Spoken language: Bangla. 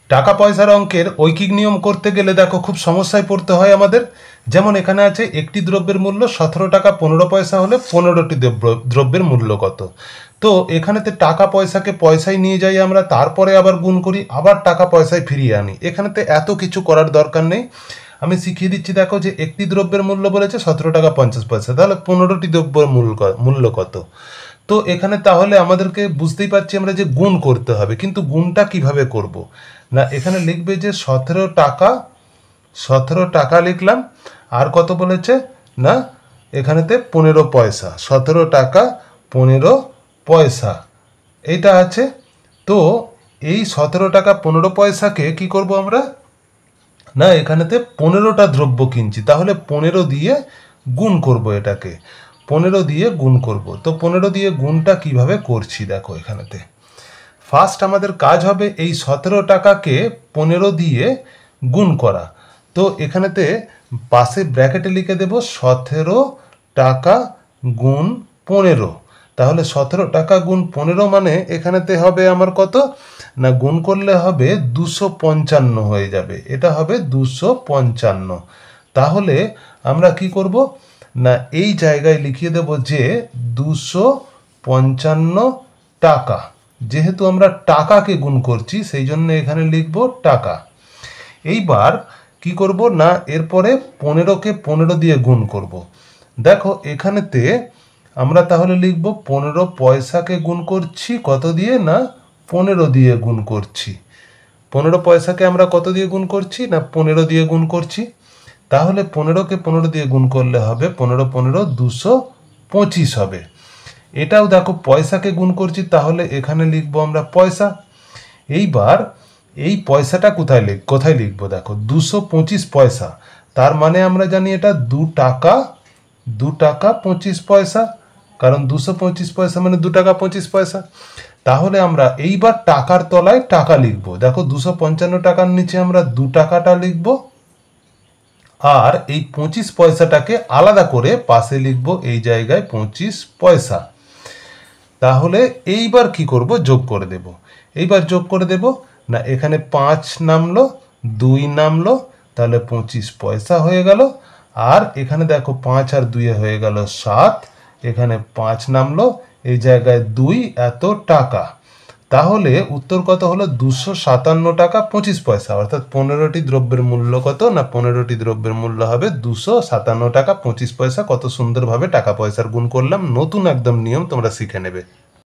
টাকা পয়সার অঙ্কের ঐকিক নিয়ম করতে গেলে দেখো খুব সমস্যায় পড়তে হয় আমাদের। যেমন এখানে আছে একটি দ্রব্যের মূল্য 17 টাকা 15 পয়সা হলে 15টি দ্রব্যের মূল্য কত। তো এখানেতে টাকা পয়সাকে পয়সায় নিয়ে যাই আমরা, তারপরে আবার গুণ করি, আবার টাকা পয়সায় ফিরিয়ে আনি। এখানেতে এত কিছু করার দরকার নেই, আমি শিখিয়ে দিচ্ছি। দেখো যে একটি দ্রব্যের মূল্য বলেছে 17 টাকা 50 পয়সা, তাহলে 15টি দ্রব্যের মূল্য কত। তো এখানে তাহলে আমাদেরকে বুঝতেই পারছি আমরা যে গুণ করতে হবে, কিন্তু গুণটা কিভাবে করব না, এখানে লিখবে যে 17 টাকা লিখলাম, আর কত বলেছে না এখানেতে 15 পয়সা, 17 টাকা 15 পয়সা এইটা আছে। তো এই 17 টাকা 15 পয়সাকে কি করব আমরা না, এখানেতে 15টা দ্রব্য কিনছি, তাহলে 15 দিয়ে গুণ করব, এটাকে 15 দিয়ে গুণ করব। তো 15 দিয়ে গুণটা কিভাবে করছি দেখো, এখানেতে ফার্স্ট আমাদের কাজ হবে এই 17 টাকাকে 15 দিয়ে গুণ করা। তো এখানেতে পাশে ব্র্যাকেটে লিখে দেব 17 টাকা গুণ 15। তাহলে 17 টাকা গুণ 15 মানে এখানেতে হবে আমার কত না, গুণ করলে হবে 255 হয়ে যাবে, এটা হবে 255। তাহলে আমরা কি করব না, এই জায়গায় লিখিয়ে দেব যে 255 টাকা। যেহেতু আমরা টাকাকে গুণ করছি সেই জন্য এখানে লিখব টাকা। এইবার কি করব না, এরপরে 15কে 15 দিয়ে গুণ করব। দেখো এখানেতে আমরা তাহলে লিখব 15 পয়সাকে গুণ করছি কত দিয়ে না, 15 দিয়ে গুণ করছি। 15 পয়সাকে আমরা কত দিয়ে গুণ করছি না, 15 দিয়ে গুণ করছি। তাহলে 15কে 15 দিয়ে গুণ করলে হবে 15 15 225 হবে। এটাও দেখো পয়সাকে গুণ করছি, তাহলে এখানে লিখবো আমরা পয়সা। এইবার এই পয়সাটা কোথায় লিখবো দেখো, 225 পয়সা, তার মানে আমরা জানি এটা 2 টাকা 25 পয়সা, কারণ 225 পয়সা মানে 2 টাকা 25 পয়সা। তাহলে আমরা এইবার টাকার তলায় টাকা লিখবো, দেখো 255 টাকার নিচে আমরা 2 টাকাটা লিখবো, আর এই 25 পয়সাটাকে আলাদা করে পাশে লিখবো এই জায়গায় 25 পয়সা। তাহলে এইবার কি করব, যোগ করে দেব। এইবার যোগ করে দেব না, এখানে 5 নামলো 2 নামলো, তাহলে 25 পয়সা হয়ে গেল। আর এখানে দেখো 5 আর 2 হয়ে গেল 7, এখানে 5 নামলো, এই জায়গায় 2, এত টাকা। তাহলে উত্তর কত হলো 257 টাকা 25 পয়সা, অর্থাৎ 15টি দ্রব্যের মূল্য কত না, 15টি দ্রব্যের মূল্য হবে 257 টাকা 25 পয়সা। কত সুন্দরভাবে টাকা পয়সার গুণ করলাম, নতুন একদম নিয়ম তোমরা শিখে নেবে।